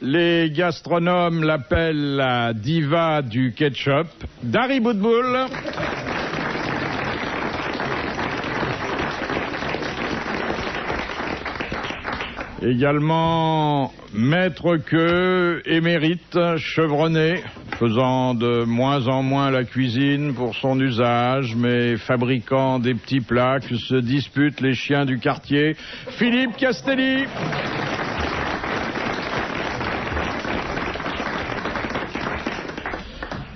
Les gastronomes l'appellent la diva du ketchup, Dari Boudboul. Également maître queue, émérite, chevronné, faisant de moins en moins la cuisine pour son usage, mais fabriquant des petits plats que se disputent les chiens du quartier, Philippe Castelli.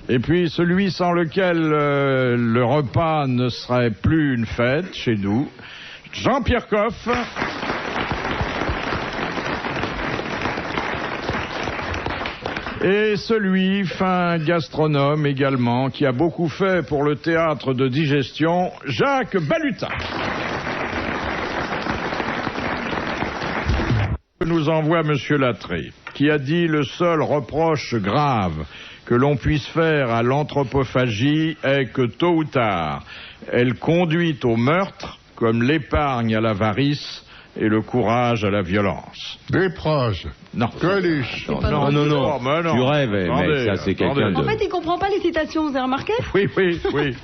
Et puis celui sans lequel le repas ne serait plus une fête chez nous, Jean-Pierre Coff. Et celui, fin gastronome également, qui a beaucoup fait pour le théâtre de digestion, Jacques Balutin. Nous envoie Monsieur Lattré, qui a dit le seul reproche grave que l'on puisse faire à l'anthropophagie est que tôt ou tard, elle conduit au meurtre, comme l'épargne à l'avarice et le courage à la violence. Des proches. Non. Coluche. Non. Tu rêves, mec, ça c'est quelqu'un de... En fait, il comprend pas les citations, vous avez remarqué? Oui.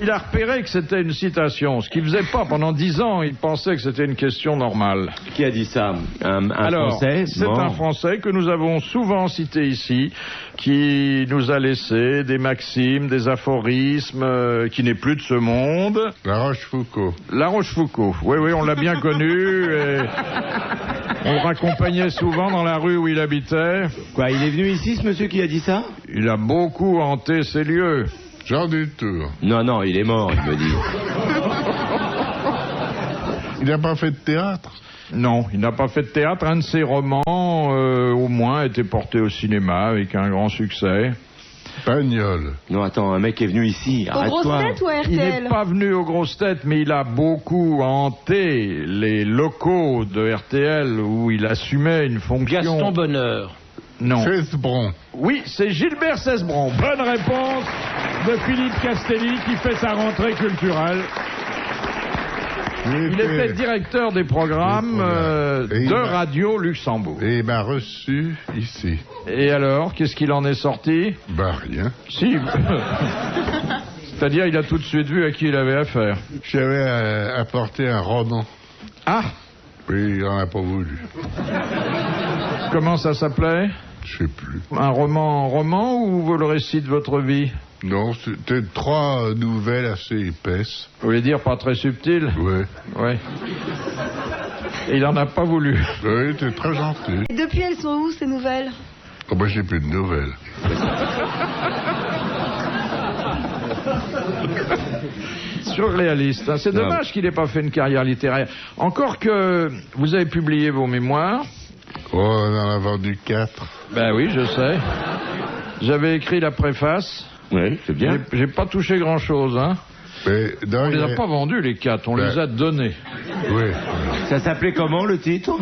Il a repéré que c'était une citation, ce qu'il faisait pas pendant 10 ans, il pensait que c'était une question normale. Qui a dit ça? Un Alors, Français? c'est un Français que nous avons souvent cité ici, qui nous a laissé des maximes, des aphorismes, qui n'est plus de ce monde. La Rochefoucauld. La Rochefoucauld, oui, on l'a bien connu, et on le raccompagnait souvent dans la rue où il habitait. Quoi, il est venu ici, ce monsieur qui a dit ça? Il a beaucoup hanté ces lieux. Jean Dutour. Non, il est mort, il me dit. Il n'a pas fait de théâtre? Non, il n'a pas fait de théâtre. Un de ses romans, au moins, a été porté au cinéma avec un grand succès. Pagnol. Non, attends, un mec est venu ici. Aux grosses têtes ou à RTL? Il n'est pas venu aux grosses têtes, mais il a beaucoup hanté les locaux de RTL où il assumait une fonction. Gaston Bonheur. Non. Cesbron. Oui, c'est Gilbert Cesbron. Bonne réponse de Philippe Castelli qui fait sa rentrée culturelle. Il était directeur des programmes de Radio Luxembourg. Et il m'a reçu ici. Et alors, qu'est-ce qu'il en est sorti? Rien. Si. C'est-à-dire, il a tout de suite vu à qui il avait affaire. J'avais apporté un roman. Ah! Oui, il n'en a pas voulu. Comment ça s'appelait? Je sais plus. Un roman ou le récit de votre vie? Non, c'était 3 nouvelles assez épaisses. Vous voulez dire pas très subtil? Oui. Et il en a pas voulu. Oui, c'était très gentil. Et depuis, elles sont où, ces nouvelles? Oh, bah, j'ai plus de nouvelles. Surréaliste. Hein. C'est dommage qu'il n'ait pas fait une carrière littéraire. Encore que vous avez publié vos mémoires. Oh, on en a vendu 4. Ben oui, je sais. J'avais écrit la préface. Oui, c'est bien. J'ai pas touché grand-chose, hein. Mais on les a pas vendus, les 4, on les a donnés. Oui. Ça s'appelait comment, le titre?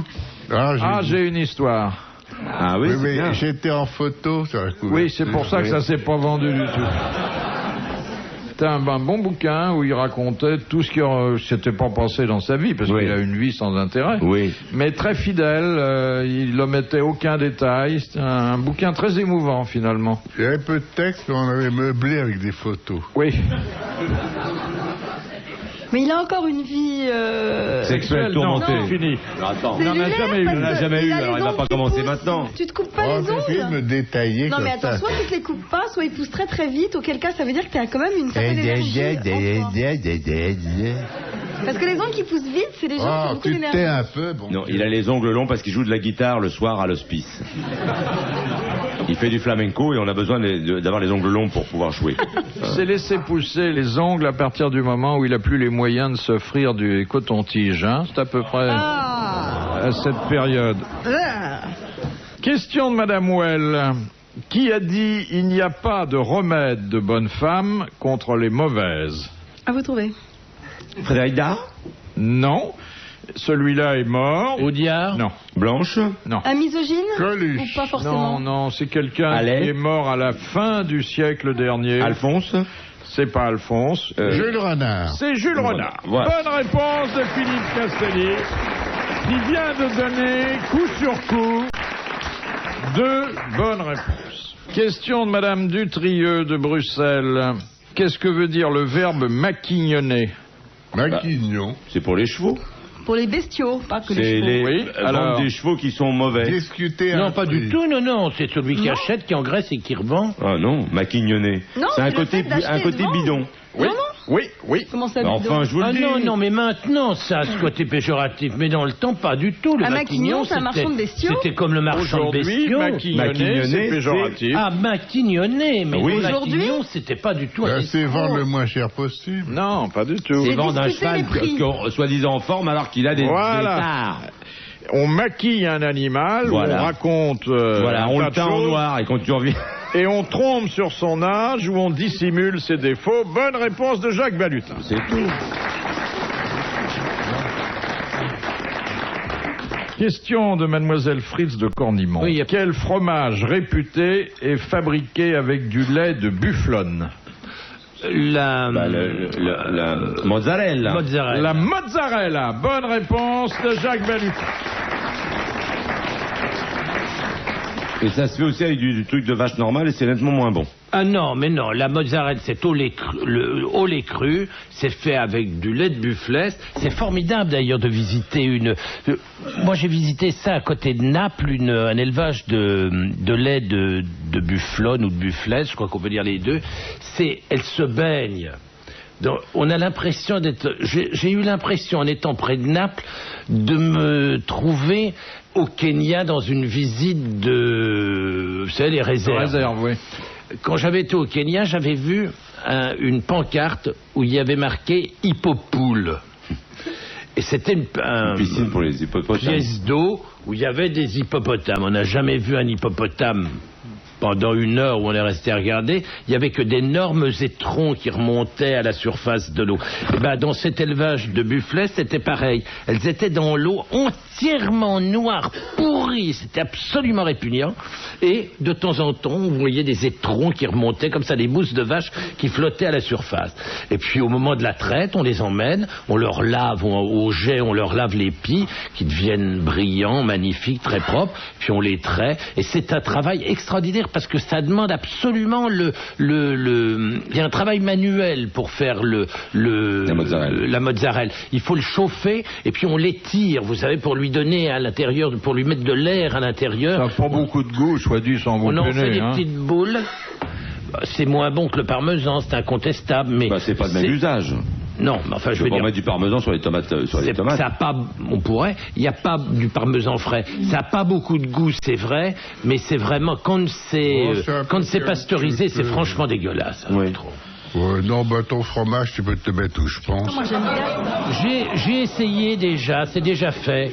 J'ai une histoire. Ah oui, mais j'étais en photo sur la couverture. Oui, c'est pour ça que ça s'est pas vendu du tout. C'était un bon bouquin où il racontait tout ce qui s'était pas passé dans sa vie, parce qu'il a une vie sans intérêt. Oui. Mais très fidèle, il n'omettait aucun détail. C'était un bouquin très émouvant, finalement. Il y avait peu de texte, mais on avait meublé avec des photos. Oui. Mais il a encore une vie... sexuelle tourmentée. Non, c'est fini. Attends. Il n'en a jamais eu. Il n'en a jamais eu, alors il va pas commencer maintenant. Tu te coupes pas les ongles? Me détailler non, mais attends, soit tu te les coupes pas, soit ils poussent très très vite, auquel cas ça veut dire que tu as quand même une certaine énergie en toi. Parce que les ongles qui poussent vite, c'est les gens qui ont beaucoup d'énergie. Tu t'es un peu, bon. Non, il a les ongles longs parce qu'il joue de la guitare le soir à l'hospice. Il fait du flamenco et on a besoin d'avoir les ongles longs pour pouvoir jouer. Il s'est laissé pousser les ongles à partir du moment où il n'a plus les moyens de s'offrir du coton-tige. Hein. C'est à peu près à cette période. Question de Madame Well. Qui a dit « Il n'y a pas de remède de bonne femme contre les mauvaises » À vous trouver. Frédéric Dard? Non. Celui-là est mort. Audiard? Non. Blanche? Non. Un misogyne? Coluche. Ou pas forcément? Non, c'est quelqu'un qui est mort à la fin du siècle dernier. Alphonse? C'est pas Alphonse. Jules Renard. C'est Jules Renard. Voilà. Bonne réponse de Philippe Castelli, qui vient de donner coup sur coup 2 bonnes réponses. Question de Madame Dutrieux de Bruxelles. Qu'est-ce que veut dire le verbe maquignonner? Maquignon. C'est pour les chevaux. Pour les bestiaux, pas que les C'est chevaux. les Oui, alors- des chevaux qui sont mauvais. Discuter un Non, pas prix. du tout, non, c'est celui qui Non. achète, qui engraisse et qui revend. Ah non, maquignonner. Non, c'est un c'est le côté, fait d'acheter un et de côté vendre. bidon. Oui, Non, non. oui. Comment ça, Bah, bidon? enfin, je vous le Ah dis. non, mais maintenant, ça a ce côté péjoratif. Mais dans le temps, pas du tout. Le Un maquignon, c'est un c'était- marchand de bestiaux. C'était comme le marchand de Aujourd'hui, bestiaux. maquignonner, c'est péjoratif. Ah, maquignonner, mais Oui. le Aujourd'hui maquignon, c'était pas du tout un Ben, c'est escroc. vendre le moins cher possible. Non, pas du tout. C'est C'est vendre un discuter cheval. les prix. Soi-disant en forme alors qu'il a des Voilà. tares. On maquille un animal, Voilà. on raconte Voilà, un on tas le de teint en choses, noir et quand tu reviens. et on trompe sur son âge ou on dissimule ses défauts. Bonne réponse de Jacques Balutin. C'est tout. Question de Mademoiselle Fritz de Cornimont. Oui, Quel fromage réputé est fabriqué avec du lait de bufflonne? La La mozzarella. mozzarella. La mozzarella. Bonne réponse de Jacques Balutin. Et ça se fait aussi avec du truc de vache normale et c'est nettement moins bon. Ah non, mais non, la mozzarella, c'est au lait cru, c'est fait avec du lait de bufflet. C'est formidable d'ailleurs de visiter moi j'ai visité ça à côté de Naples, un élevage de lait de bufflonne ou de bufflet, je crois qu'on peut dire les deux. Elle se baigne. Donc, on a l'impression d'être... J'ai eu l'impression, en étant près de Naples, de me trouver au Kenya dans une visite vous savez, les réserves. Réserve, oui. Quand j'avais été au Kenya, j'avais vu une pancarte où il y avait marqué hippopoule. Et c'était une Piscine pour les hippopotames. pièce d'eau où il y avait des hippopotames. On n'a jamais vu un hippopotame pendant une heure où on est resté à regarder. Il n'y avait que d'énormes étrons qui remontaient à la surface de l'eau. Et ben, dans cet élevage de bufflets, c'était pareil. Elles étaient dans l'eau entièrement noires, pourries. C'était absolument répugnant. Et de temps en temps, vous voyez des étrons qui remontaient comme ça, des mousses de vache qui flottaient à la surface. Et puis au moment de la traite, on les emmène, on leur lave au jet, on leur lave les pieds qui deviennent brillants, magnifiques, très propres. Puis on les traite. Et c'est un travail extraordinaire parce que ça demande absolument il y a un travail manuel pour faire la mozzarella. Il faut le chauffer et puis on l'étire, vous savez, pour lui donner à l'intérieur, pour lui mettre de l'air à l'intérieur. Ça n'a pas beaucoup de goût, soit dit sans vous On en fait peiner, des hein. petites boules. C'est moins bon que le parmesan, c'est incontestable, mais Bah, c'est pas le même usage. Non, mais enfin, je Je veux veux pas dire, mettre du parmesan sur les tomates. ça a pas, on pourrait, il n'y a pas du parmesan frais. Ça n'a pas beaucoup de goût, c'est vrai, mais c'est vraiment, quand c'est pasteurisé, c'est franchement dégueulasse. Oui. je trouve. Ouais, non, bah ton fromage, tu peux te mettre où je pense. Moi, j'aime bien. J'ai essayé déjà, c'est déjà fait.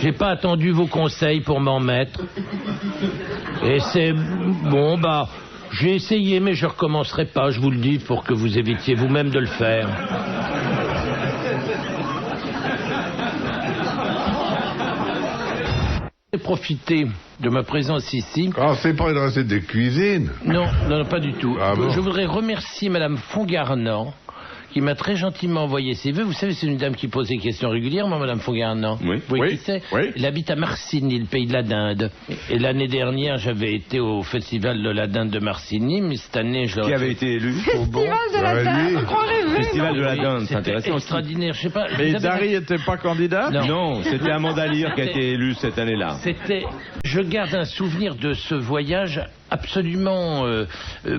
J'ai pas attendu vos conseils pour m'en mettre. Et c'est bon, bah, j'ai essayé, mais je recommencerai pas, je vous le dis, pour que vous évitiez vous-même de le faire. J'ai profité de ma présence ici. Ah, c'est pas une recette de cuisine. Non, pas du tout. Ah bon. Je voudrais remercier Madame Fongarnant, qui m'a très gentiment envoyé ses vœux. Vous savez, c'est une dame qui pose des questions régulièrement, Madame Fongarnant. Oui. Vous voyez Oui. qui c'est? Oui. Elle habite à Marcigny, le pays de la dinde. Et l'année dernière, j'avais été au festival de la dinde de Marcigny, mais cette année, je l'aurais Qui avait fait été élu au bon. Festival de la Ouais, dinde, lui. on croirait vu. Festival de la Oui, dinde, c'est c'était intéressant aussi. extraordinaire. Je sais pas. Mais vous avez- Dari n'était pas candidat? Non. Non, c'était Amanda Lear qui a été élue cette année-là. Je garde un souvenir de ce voyage absolument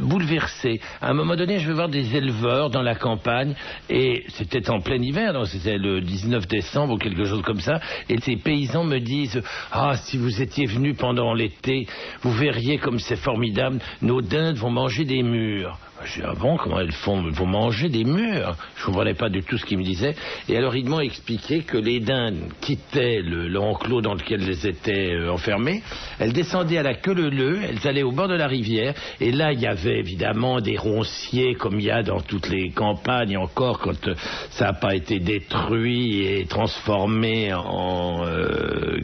bouleversé. À un moment donné, je vais voir des éleveurs dans la campagne, et c'était en plein hiver, donc c'était le 19 décembre ou quelque chose comme ça, et ces paysans me disent « Ah, si vous étiez venu pendant l'été, vous verriez comme c'est formidable, nos dindes vont manger des murs. » Je dis, ah bon, comment elles vont manger des murs? Je ne comprenais pas du tout ce qu'ils me disaient. Et alors ils m'ont expliqué que les dindes quittaient l'enclos dans lequel elles étaient enfermées, elles descendaient à la queue leu-leu, elles allaient au bord de la rivière, et là il y avait évidemment des ronciers comme il y a dans toutes les campagnes encore quand ça n'a pas été détruit et transformé en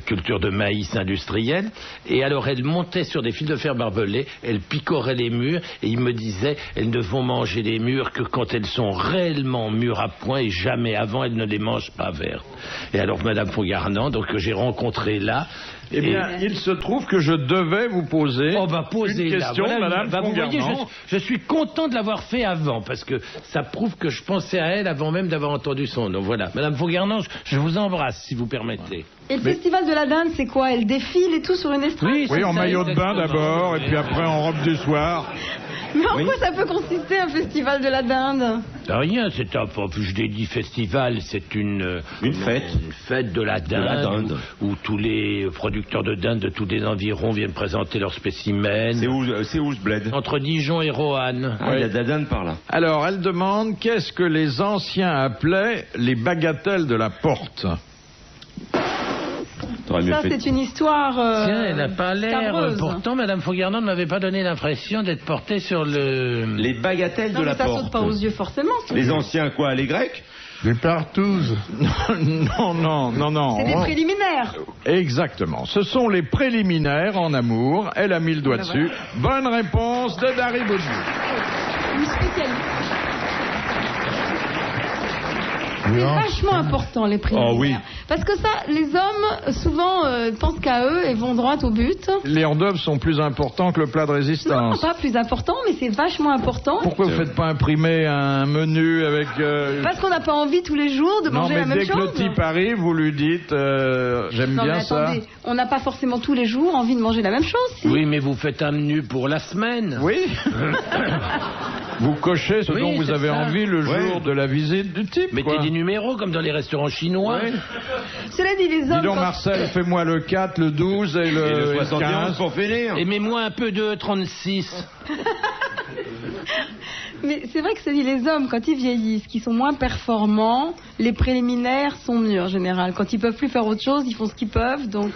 culture de maïs industriel. Et alors elles montaient sur des fils de fer barbelés, elles picoraient les murs, et ils me disaient, elles ne vont manger les mûres que quand elles sont réellement mûres à point et jamais avant elles ne les mangent pas vertes. Et alors Madame Fongarnant, donc que j'ai rencontré là. Eh bien, il se trouve que je devais vous poser poser une question, là. Voilà, Madame vous voyez, Fongarnant. je suis content de l'avoir fait avant, parce que ça prouve que je pensais à elle avant même d'avoir entendu son nom. Voilà. Madame Fongarnant, je vous embrasse, si vous permettez. Et le festival de la dinde, c'est quoi? Elle défile et tout sur une estrade? Oui, en maillot de bain d'abord, et puis après en robe du soir. Mais en quoi ça peut consister, un festival de la dinde? Rien, c'est un, je l'ai dit festival, c'est une fête. Une fête de la dinde, où tous les producteurs de dinde de tous les environs viennent présenter leurs spécimens. C'est où ce bled? Entre Dijon et Roanne. Ah, il y a de la dinde par là. Alors, elle demande qu'est-ce que les anciens appelaient les bagatelles de la porte. Ça, c'est une histoire Tiens, elle n'a pas l'air... scabreuse. Pourtant, Madame Fongarnant ne m'avait pas donné l'impression d'être portée sur le... Les bagatelles Non, de mais la ça porte. saute pas aux yeux forcément. Les anciens quoi? Les Grecs? Les partouzes. Non. C'est des préliminaires. Exactement. Ce sont les préliminaires en amour. Elle a mis le doigt dessus. Bonne réponse de Dari Boudou. Une spécialiste. Oui, C'est hein. vachement important, les préliminaires. Oh oui. Parce que ça, les hommes, souvent, pensent qu'à eux et vont droit au but. Les hors-d'œuvre sont plus importants que le plat de Non, résistance. pas plus important, mais c'est vachement important. Pourquoi vous ne faites pas imprimer un menu avec... Parce qu'on n'a pas envie tous les jours de Non, manger mais la même dès que chose. le type arrive, vous lui dites j'aime Non, bien mais ça. attendez, on n'a pas forcément tous les jours envie de manger la même chose. Si. Oui, mais vous faites un menu pour la semaine. Oui. Vous cochez ce Oui, dont vous c'est avez ça. envie le Ouais. jour de la visite du type. Mettez quoi. des numéros comme dans les restaurants chinois. Ouais. Cela dit, les hommes... Dis donc, quand- Marcel, fais-moi le 4, le 12 et Et le, le et le 71 15. pour finir. Et mets-moi un peu de 36. Mais c'est vrai que ça dit, les hommes, quand ils vieillissent, qui sont moins performants, les préliminaires sont mieux en général. Quand ils peuvent plus faire autre chose, ils font ce qu'ils peuvent. Donc,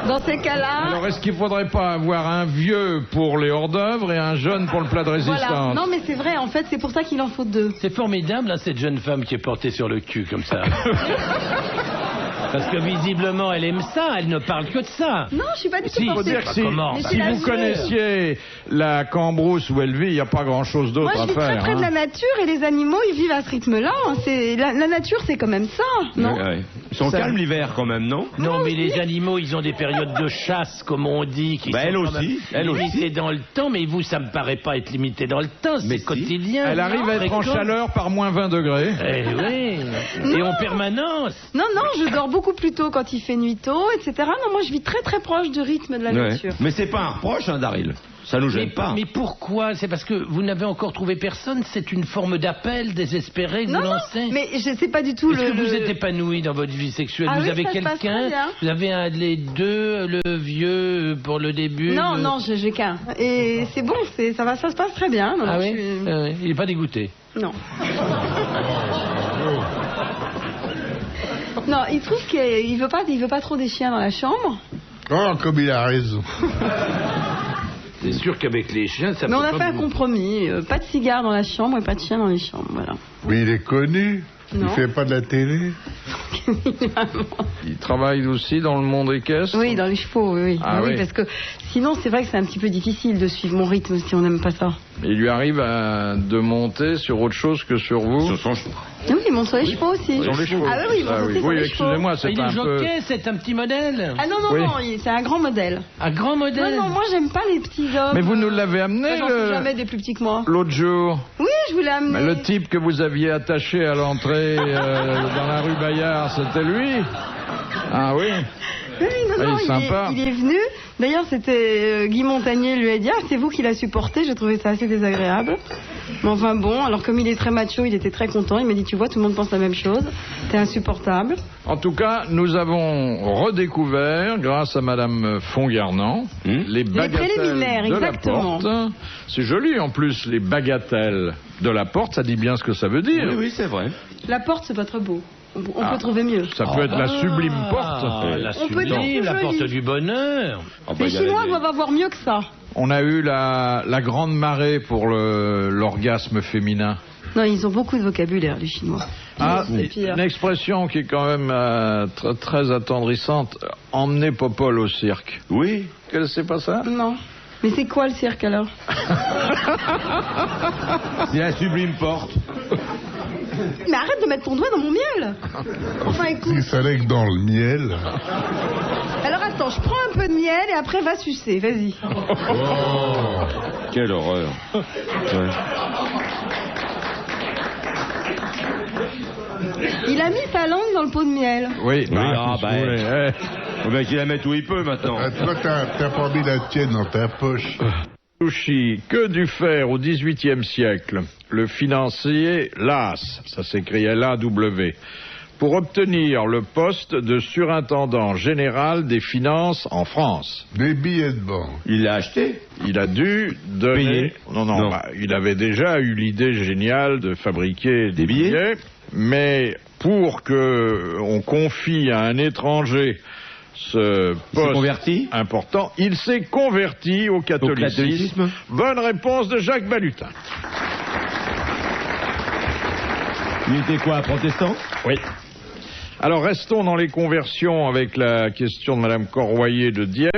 dans ces cas-là... Alors, est-ce qu'il ne faudrait pas avoir un vieux pour les hors-d'œuvre et un jeune pour le plat de résistance? Voilà. Non, mais c'est vrai, en fait, c'est pour ça qu'il en faut deux. C'est formidable, hein, cette jeune femme qui est portée sur le cul comme ça. Parce que visiblement, elle aime ça, elle ne parle que de ça. Non, je suis pas du tout Si, Faut portée. dire que si, Comment Mais si c'est la vous vie. connaissiez la Cambrousse où elle vit, il n'y a pas grand-chose d'autre Moi, à je vis très faire. près de la nature et les animaux, ils vivent à ce rythme-là. C'est la nature, c'est quand même ça, non? Ouais. Ils sont Ça- calmes l'hiver quand même, non? Non, mais les animaux, ils ont des périodes de chasse, comme on dit, qui Bah, sont elle quand aussi, même elle aussi. limitées dans le temps. Mais vous, ça me paraît pas être limité dans le temps, Mais c'est si. quotidien. Elle arrive à être en Fréquent. chaleur par moins 20 degrés. Eh oui. Et en permanence. Non, je dors beaucoup plus tôt quand il fait nuit tôt, etc. Non, moi, je vis très très proche du rythme de la Ouais. nature. Mais c'est pas un reproche, hein, Daryl. Ça nous gêne pas. Mais pourquoi? C'est parce que vous n'avez encore trouvé personne? C'est une forme d'appel désespéré que Non, vous non, lancez? mais je sais pas du tout Est-ce le... que vous le- êtes épanoui dans votre vie sexuelle? Ah Vous oui, avez ça se passe quelqu'un? très bien. Vous avez les deux, le vieux pour le début? Non, j'ai qu'un. Et c'est bon, ça se passe très bien. Non, Ah non, oui? je suis- Oui. Il n'est pas dégoûté. Non. Non, il trouve qu'il veut pas trop des chiens dans la chambre. Oh, comme il a raison. C'est sûr qu'avec les chiens, ça Mais on peut a pas fait un vous- compromis. Pas de cigares dans la chambre et pas de chiens dans les chambres. Voilà. Mais il est connu. Non. Il fait pas de la télé. Il travaille aussi dans le monde équestre. Oui, dans les chevaux, oui. Ah oui, oui. parce que sinon, c'est vrai que c'est un petit peu difficile de suivre mon rythme si on n'aime pas ça. Il lui arrive de monter sur autre chose que sur vous. Sur son chemin. Oui, il monte sur les chevaux aussi. Sur les chevaux. Ah oui, il monte aussi sur Oui, les excusez-moi, Ah, c'est il est un peu... jockey, c'est un petit modèle. Ah non, Oui. c'est un grand modèle. Un grand modèle. Non, moi, j'aime pas les petits hommes. Mais vous nous l'avez amené Moi, j'en fais jamais des plus petits que moi. l'autre jour. Oui, je voulais amener. Mais le type que vous aviez attaché à l'entrée dans la rue Bayard, c'était lui? Ah oui. Oui, non, Ah, non, il est sympa. il est venu. D'ailleurs, c'était Guy Montagnier lui a dit, ah, c'est vous qui l'a supporté. J'ai trouvé ça assez désagréable. Mais enfin bon, alors comme il est très macho, il était très content. Il m'a dit, tu vois, tout le monde pense la même chose. T'es insupportable. En tout cas, nous avons redécouvert, grâce à Madame Fongarnant, les bagatelles préliminaires, de exactement. la porte. C'est joli en plus, les bagatelles de la porte, ça dit bien ce que ça veut dire. Oui, c'est vrai. La porte, c'est pas très beau. On Ah. peut trouver mieux. Ça peut être la sublime porte. La On peut dire sublime, plus la joli. porte du bonheur. Les Chinois doivent avoir mieux que ça. On a eu la grande marée pour l'orgasme féminin. Non, ils ont beaucoup de vocabulaire, les Chinois. Ah, C'est pire. une expression qui est quand même très, très attendrissante. Emmener Popol au cirque. Oui. C'est pas ça? Non. Mais c'est quoi le cirque alors? C'est la sublime porte. Mais arrête de mettre ton doigt dans mon miel. Enfin écoute. Il fallait que dans le miel. Alors attends, je prends un peu de miel et après va sucer, vas-y. Oh. Quelle horreur. Ouais. Il a mis sa langue dans le pot de miel. Oui, Ah, bah, voulez, Faut bien qu'il la mette où il peut maintenant. Toi, t'as pas mis la tienne dans ta poche. Sushi, que dut faire au XVIIIe siècle le financier Las, ça s'écrit L-A-W, pour obtenir le poste de surintendant général des finances en France? Des billets de banque. Il l'a acheté. Il a dû donner... Payer. Non. Bah, il avait déjà eu l'idée géniale de fabriquer des billets, mais pour que on confie à un étranger ce poste converti important, il s'est converti au catholicisme. Bonne réponse de Jacques Balutin. Il était quoi, un protestant? Oui. Alors restons dans les conversions avec la question de Madame Corroyer de Dieppe.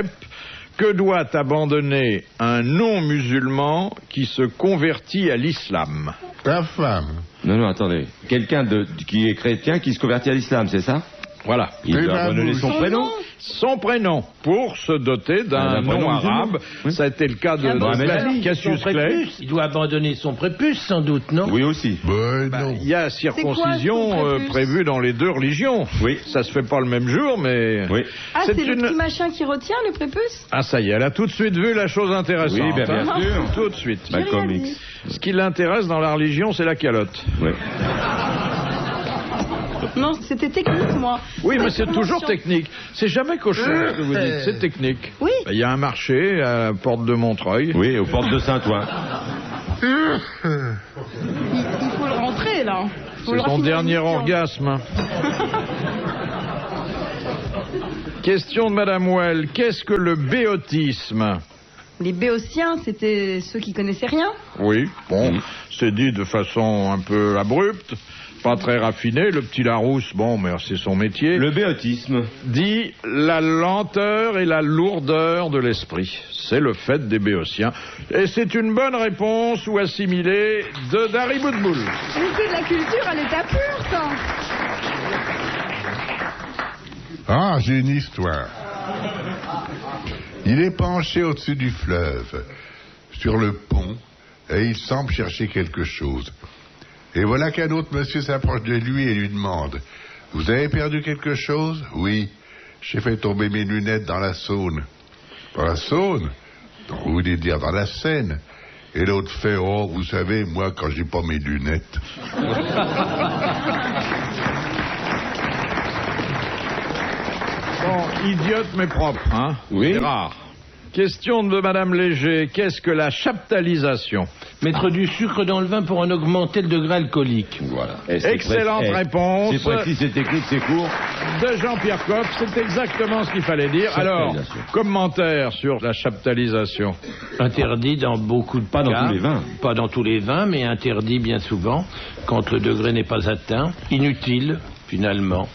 Que doit abandonner un non-musulman qui se convertit à l'islam? Ta femme. Non, attendez. Quelqu'un qui est chrétien qui se convertit à l'islam, c'est ça? Voilà. Il Et doit la abandonner bouche. son prénom. Son prénom, pour se doter d'un prénom nom musulman. arabe. Oui. Ça a été le cas de Mohamed Ali. Cassius Son Clay. prépuce. Il doit abandonner son prépuce, sans doute, non? Oui aussi. Ben Bah, non. il y a circoncision quoi, son prépuce prévue dans les deux religions. Oui. Ça se fait pas le même jour, mais... Oui. Ah, c'est le une- petit machin qui retient le prépuce? Ah, ça y est, elle a tout de suite vu la chose intéressante. Oui, bien hein. sûr. Tout de suite. J'ai Malcolm rien X. Ce qui l'intéresse dans la religion, c'est la calotte. Oui. Non, c'était technique, moi. Oui, mais c'est Comment toujours sur- technique. C'est jamais cochon ce que vous dites, c'est technique. Oui. Il y a un marché à la porte de Montreuil. Oui, aux portes de Saint-Ouen. Il faut le rentrer, là. Faut C'est le son raffiner dernier l'émission. orgasme. Question de Madame Well. Qu'est-ce que le béotisme? Les béotiens, c'était ceux qui connaissaient rien. Oui, bon, c'est dit de façon un peu abrupte, pas très raffinée. Le petit Larousse, bon, mais c'est son métier. Le béotisme. Dit la lenteur et la lourdeur de l'esprit. C'est le fait des béotiens. Et c'est une bonne réponse ou assimilée de Dari Boudboul. Mais c'est de la culture à l'état pur, ça. Ah, j'ai une histoire. Il est penché au-dessus du fleuve, sur le pont, et il semble chercher quelque chose. Et voilà qu'un autre monsieur s'approche de lui et lui demande « Vous avez perdu quelque chose ?»« Oui, j'ai fait tomber mes lunettes dans la Saône. »« Dans la Saône ?»« Vous voulez dire dans la Seine ?» Et l'autre fait « Oh, vous savez, moi, quand j'ai pas mes lunettes. » Bon, idiote mais propre, hein? Oui. C'est rare. Question de Madame Léger. Qu'est-ce que la chaptalisation? Mettre du sucre dans le vin pour en augmenter le degré alcoolique. Voilà. Excellente réponse. C'est précis, c'est technique, c'est court. De Jean-Pierre Coff, c'est exactement ce qu'il fallait dire. Alors, Chaptalisation. commentaire sur la chaptalisation. Interdit dans beaucoup de Pas dans cas. tous les vins. Pas dans tous les vins, mais interdit bien souvent quand le degré n'est pas atteint. Inutile, finalement.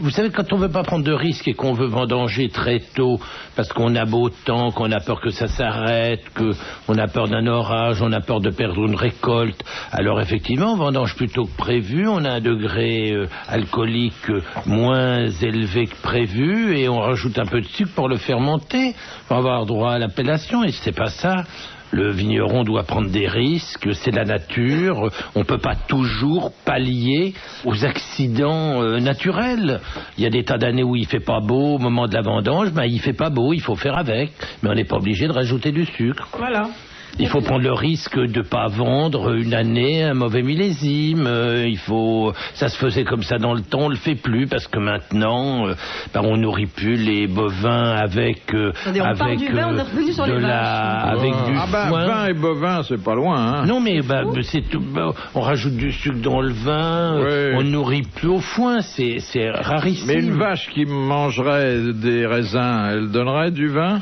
Vous savez, quand on veut pas prendre de risques et qu'on veut vendanger très tôt, parce qu'on a beau temps, qu'on a peur que ça s'arrête, qu'on a peur d'un orage, on a peur de perdre une récolte, alors effectivement, on vendange plus tôt que prévu, on a un degré alcoolique moins élevé que prévu, et on rajoute un peu de sucre pour le faire monter, pour avoir droit à l'appellation, et c'est pas ça. Le vigneron doit prendre des risques, c'est la nature, on ne peut pas toujours pallier aux accidents naturels. Il y a des tas d'années où il fait pas beau, au moment de la vendange, ben il fait pas beau, il faut faire avec, mais on n'est pas obligé de rajouter du sucre. Voilà. Il faut prendre le risque de pas vendre une année un mauvais millésime. Ça se faisait comme ça dans le temps, on le fait plus parce que maintenant, on nourrit plus les bovins avec Attendez, on part du vin, on est revenu sur les vaches. avec du foin. Vin et bovin, c'est pas loin, hein? Non mais c'est tout. On rajoute du sucre dans le vin, Oui. on nourrit plus au foin, c'est rarissime. Mais une vache qui mangerait des raisins, elle donnerait du vin?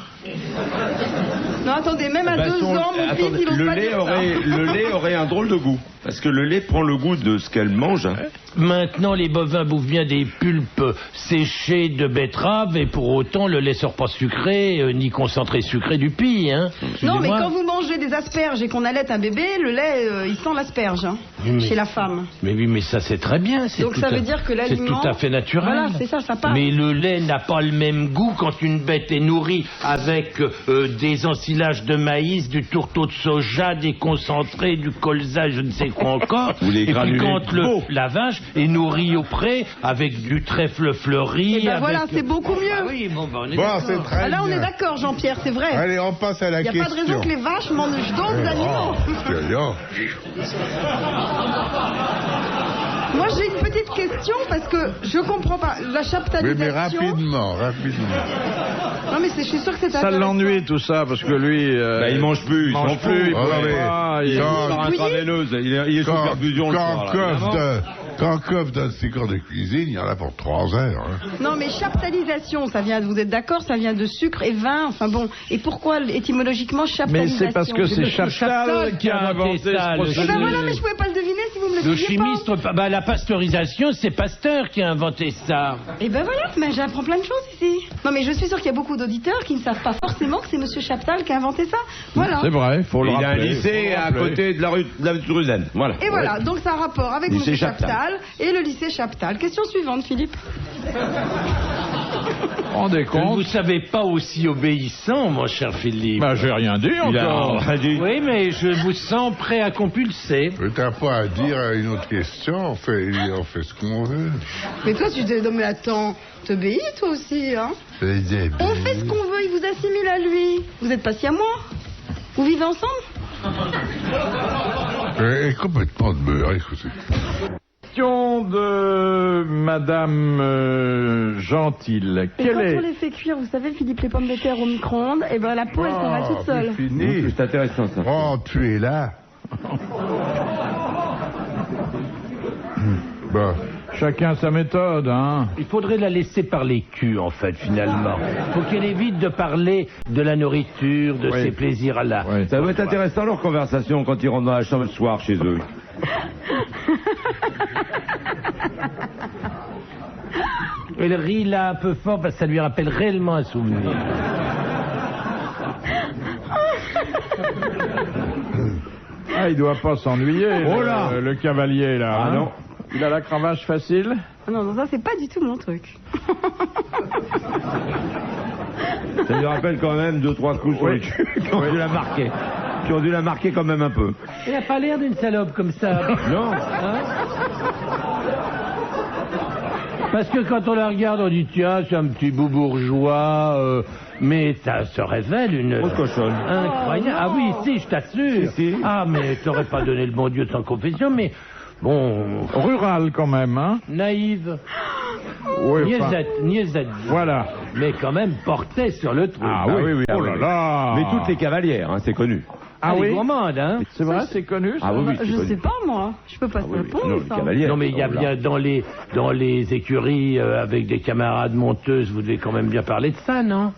Non, attendez, même à 2 ans, mon fils, il ose pas dire ça. Le lait aurait un drôle de goût. Parce que le lait prend le goût de ce qu'elle mange. Hein. maintenant les bovins bouffent bien des pulpes séchées de betterave et pour autant le lait sort pas sucré ni concentré sucré du pis, hein. Non, mais quand vous mangez des asperges et qu'on allait un bébé, le lait, il sent l'asperge, hein, chez la femme. Mais oui, mais ça c'est très bien. Donc ça veut dire que l'aliment... C'est tout à fait naturel. Voilà, c'est ça part. Mais le lait n'a pas le même goût quand une bête est nourrie avec des ensilages de maïs, du tourteau de soja, des concentrés, du colza, je ne sais quoi encore. Ou les granulés. Et puis quand la vache est nourrie au pré avec du trèfle fleuri. Et ben voilà, c'est beaucoup mieux. Ah oui, bon, on est Bon, c'est très bien. Là, on est d'accord, Jean-Pierre, c'est vrai. Allez, on passe à la question. Il n'y a pas de raison que les vaches mangent d'autres animaux. Moi, j'ai une petite question parce que je comprends pas. La chaptalisation... Mais rapidement. Non, mais je suis sûr que c'est Ça l'ennuie tout ça parce que lui... il mange plus, il s'en fout. Il par intraveineuse, il est sous perfusion le soir. Quand Coff donne ses cours de cuisine, il y en a pour 3 heures. Hein. Non, mais chaptalisation, ça vient, vous êtes d'accord, ça vient de sucre et vin, enfin bon. Et pourquoi étymologiquement chaptalisation? Mais c'est parce que c'est Chaptal qui a inventé ce procédé. Ben voilà, mais je pouvais pas le deviner si vous me le disiez pas. La pasteurisation, c'est Pasteur qui a inventé ça. Et ben voilà, mais j'apprends plein de choses ici. Non, mais je suis sûr qu'il y a beaucoup d'auditeurs qui ne savent pas forcément que c'est Monsieur Chaptal qui a inventé ça. Voilà. C'est vrai, faut le rappeler. Il a un lycée à côté de la rue de Ruzen. Voilà. Et voilà, donc ça a un rapport avec Monsieur Chaptal et le lycée Chaptal. Question suivante, Philippe. Rendez compte. Vous savez pas aussi obéissant, mon cher Philippe. Bah, j'ai rien dit encore. Oui, mais je vous sens prêt à compulser. T'as pas à dire une autre question, on fait ce qu'on veut. Mais toi, tu dis, non mais attends, t'obéis toi aussi, hein. On fait ce qu'on veut, il vous assimile à lui. Vous êtes pas si à moi. Vous vivez ensemble. Complètement de beurre, écoutez. Question de Madame Gentil. Et quand on les fait cuire, vous savez, Philippe, les pommes de terre au micro-ondes, et ben la peau, elle s'en va toute seule. Fini. C'est intéressant ça. Oh, tu es là. Bon. Chacun sa méthode, hein. Il faudrait la laisser parler cul, en fait, finalement. Faut qu'elle évite de parler de la nourriture, de ses plaisirs à la... Oui. Ça va être intéressant leur conversation quand ils rentrent dans la chambre le soir chez eux. Elle rit là un peu fort parce que ça lui rappelle réellement un souvenir. Ah, il doit pas s'ennuyer, Oh là. le cavalier, là. Ah hein. non. Il a la cravache facile. Non, ça c'est pas du tout mon truc. Ça lui rappelle quand même 2-3 coups sur les culs qui ont dû la marquer. Qui ont dû la marquer quand même un peu. Il a pas l'air d'une salope comme ça. Non. Hein? Parce que quand on la regarde, on dit tiens, c'est un petit bout bourgeois, mais ça se révèle une... Grosse cochonne. Incroyable. Ah oui, si, je t'assure. Si. Ah, mais t'aurais pas donné le bon Dieu sans confession, mais bon... Rural, quand même, hein. Naïve. Oui, Niaisette. Voilà. Mais quand même portée sur le truc. Ah oui. Oh là là. Mais toutes les cavalières, hein, c'est connu. Ah Elle est oui. gourmande, hein. C'est vrai, c'est connu. Ça. Ah oui, Je sais pas moi, je peux pas te répondre. Non, ça. les cavalières. Non, mais il y a bien dans les écuries avec des camarades monteuses, vous devez quand même bien parler de ça, non?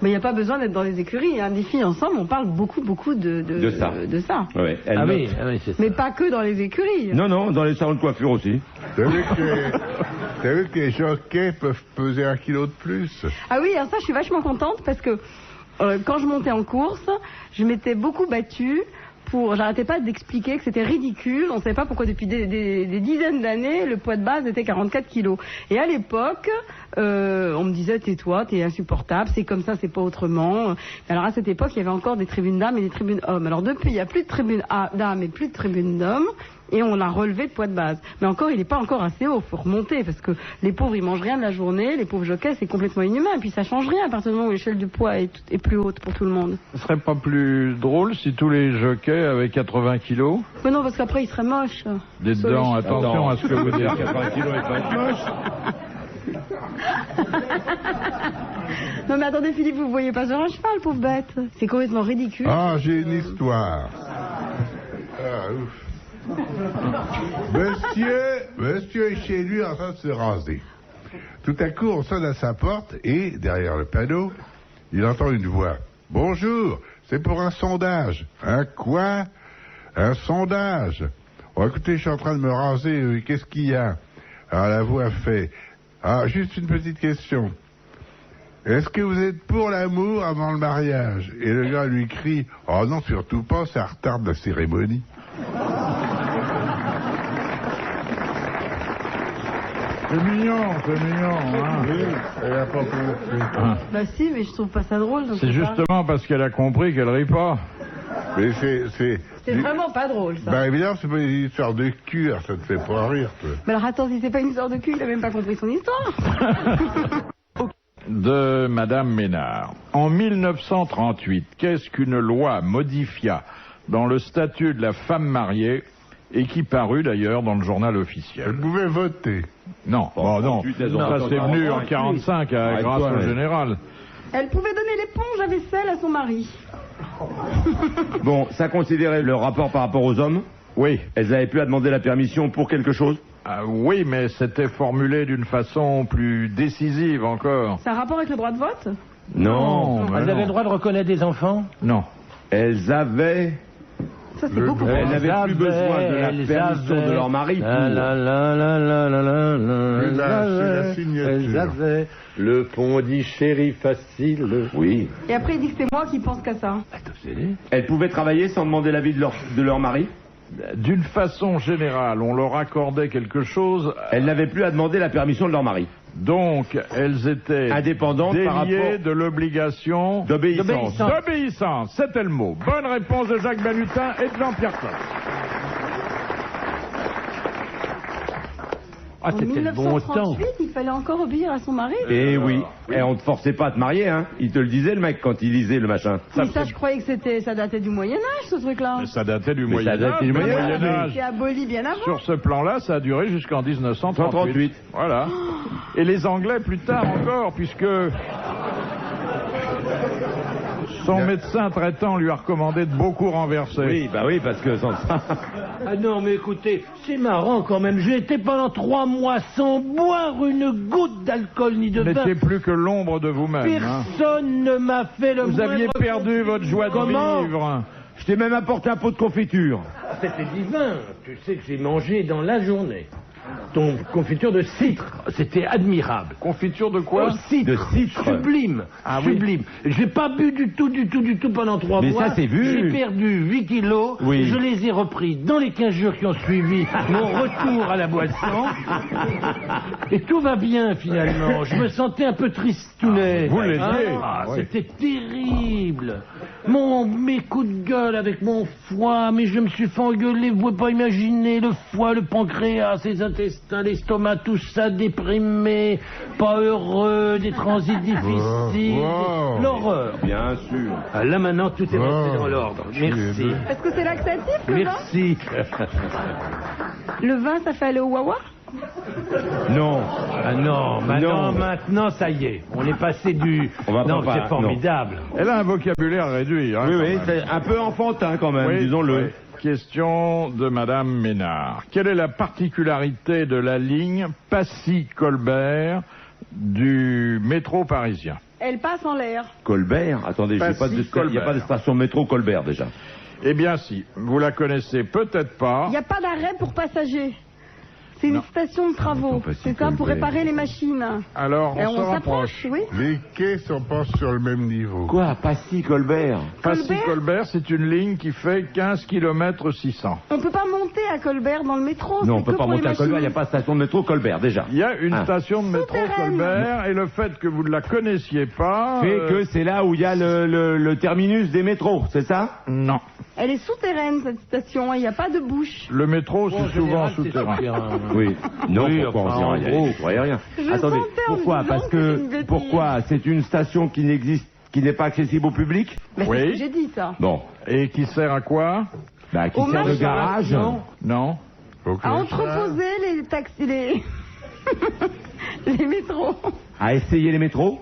Mais il n'y a pas besoin d'être dans les écuries. Hein. Des filles ensemble, on parle beaucoup De ça. Ouais, Ah oui, c'est ça. Mais pas que dans les écuries. Non, dans les salons de coiffure aussi. T'as vu que les jockeys peuvent peser 1 kilo de plus? Ah oui, alors ça, je suis vachement contente parce que quand je montais en course, je m'étais beaucoup battue j'arrêtais pas d'expliquer que c'était ridicule. On savait pas pourquoi depuis des dizaines d'années, le poids de base était 44 kilos. Et à l'époque, on me disait tais-toi, t'es insupportable, c'est comme ça, c'est pas autrement. Alors à cette époque, il y avait encore des tribunes dames et des tribunes hommes. Alors depuis, il y a plus de tribunes dames et plus de tribunes d'hommes. Et on l'a relevé de poids de base. Mais encore, il n'est pas encore assez haut, faut remonter, parce que les pauvres, ils mangent rien de la journée, les pauvres jockeys, c'est complètement inhumain, et puis ça change rien à partir du moment où l'échelle du poids est plus haute pour tout le monde. Ce serait pas plus drôle si tous les jockeys avaient 80 kilos? Mais non, parce qu'après, ils seraient moches. Dites donc, attention à ce que vous dites. 80 kilos et pas être moche. Non mais attendez Philippe, vous voyez pas sur un cheval, pauvre bête. C'est complètement ridicule. Ah, j'ai une histoire. Ah, ouf. Monsieur est chez lui en train de se raser. Tout à coup, on sonne à sa porte et, derrière le panneau, il entend une voix. Bonjour, c'est pour un sondage. Un quoi? Un sondage. Oh, écoutez, je suis en train de me raser, qu'est-ce qu'il y a? Alors la voix fait... Ah, juste une petite question. Est-ce que vous êtes pour l'amour avant le mariage? Et le gars lui crie, oh non, surtout pas, ça retarde la cérémonie. C'est mignon, hein. Oui, elle a pas compris. Bah si, mais je trouve pas ça drôle. donc C'est pas- justement parce qu'elle a compris qu'elle rit pas. Mais C'est vraiment pas drôle, ça. Ben évidemment, c'est pas une histoire de cul, alors ça te fait pas rire, toi. Mais alors attends, si c'est pas une histoire de cul, il a même pas compris son histoire. De Madame Ménard. En 1938, qu'est-ce qu'une loi modifia dans le statut de la femme mariée et qui parut d'ailleurs dans le journal officiel? Elle pouvait voter. Non, non, 38, elles ont ça entendu c'est venu en avec 45 lui. Avec grâce toi, au ouais. général. Elle pouvait donner l'éponge à vaisselle à son mari. Bon, ça considérait le rapport par rapport aux hommes. Oui. Elles n'avaient plus à demander la permission pour quelque chose. Ah, oui, mais c'était formulé d'une façon plus décisive encore. C'est un rapport avec le droit de vote? Non. mais Elles non. avaient le droit de reconnaître des enfants? Non. Elles avaient... Ça, c'est beaucoup Elles plus. n'avaient plus besoin de la permission de leur mari pour... C'est la signature. le pont dit chéri facile. Oui. Et après, il dit que c'est moi qui pense qu'à ça. Elles pouvaient travailler sans demander l'avis de leur mari. D'une façon générale, on leur accordait quelque chose, Elles n'avaient plus à demander la permission de leur mari. donc elles étaient Indépendantes par déliées rapport... de l'obligation D'obéissance. d'obéissance. C'était le mot. Bonne réponse de Jacques Balutin et de Jean-Pierre Coff. Ah, En c'était le bon temps. 1938, il fallait encore obéir à son mari. Eh oui. Et on te forçait pas à te marier, hein. Il te le disait, le mec, quand il lisait le machin. Mais ça, je croyais que ça datait du Moyen-Âge, ce truc-là. Mais ça datait du Mais ça Moyen-Âge. datait du Le Moyen-Âge. Moyen-Âge. C'est aboli bien avant. Sur ce plan-là, ça a duré jusqu'en 1938. 138. Voilà. Et les Anglais plus tard encore, puisque son médecin traitant lui a recommandé de beaucoup renverser. Oui, bah oui, parce que sans ça... Ah non, mais écoutez, c'est marrant quand même. J'ai été pendant 3 mois sans boire une goutte d'alcool ni de Vous vin. n'étiez plus que l'ombre de vous-même. hein. Personne ne m'a fait le Vous moindre aviez perdu votre joie de Comment vivre. Je t'ai même apporté un pot de confiture. C'était divin. Tu sais que j'ai mangé dans la journée. Ton confiture de citre, c'était admirable. Confiture de quoi? Oh, citre. De citre. Sublime. Ah oui. Sublime. J'ai pas bu du tout pendant 3 Mais mois. ça, c'est vu. J'ai perdu 8 kilos. Oui. Je les ai repris dans les 15 jours qui ont suivi mon retour à la boisson. Et tout va bien finalement. Je me sentais un peu tristounet. Vous l'étiez. Ah, Oui. c'était terrible. Mes coups de gueule avec mon foie, mais je me suis fait engueuler, vous pouvez pas imaginer, le foie, le pancréas, les intestins, l'estomac, tout ça déprimé, pas heureux, des transits difficiles, Wow. l'horreur. Bien sûr. Ah, là maintenant, tout est rentré dans l'ordre. Merci. Est-ce que c'est laxatif, le vin? Merci. Le vin, ça fait aller au Wawa? Non. Ah non, maintenant, ça y est. On est passé du... On va non, pas- c'est formidable. Elle a un vocabulaire réduit. Hein, Oui, quand oui, même. c'est un peu enfantin quand même, Oui, disons-le. oui. Question de Madame Ménard. Quelle est la particularité de la ligne Passy-Colbert du métro parisien? Elle passe en l'air. Colbert, attendez, Passy, il n'y a Colbert. pas de station métro Colbert déjà. Eh bien si, vous la connaissez peut-être pas. Il n'y a pas d'arrêt pour passagers. C'est une Non. station de travaux. Passy, C'est ça, pour Colbert. réparer les machines. Alors Et on se on rapproche. s'approche, oui. Les quais sont pas sur le même niveau. Quoi, Passy Colbert? Passy-Colbert, c'est une ligne qui fait 15 km 600. On peut pas monter à Colbert dans le métro. Non, on c'est peut que pas pour les monter à Colbert, il n'y a machines. pas de station de métro Colbert déjà. Il y a une Ah. station de métro Souterraine. Colbert et le fait que vous ne la connaissiez pas... Fait que c'est là où il y a le terminus des métros, c'est ça? Non. Elle est souterraine, cette station. Il n'y a pas de bouche. Le métro, c'est souvent souterrain. Oui. Non, Oui, pourquoi enfin, on en dirait gros. je croyais rien. Je Attendez, sentais en pourquoi? disant Parce que c'est une que bêtise. pourquoi? C'est une station qui n'existe, qui n'est pas accessible au public? Mais Oui. c'est ce que j'ai dit, ça. Bon, Et qui sert à quoi? bah qui Au sert de machin, garage. Non. Faut que À ça- entreposer les taxis, les métros. À essayer les métros?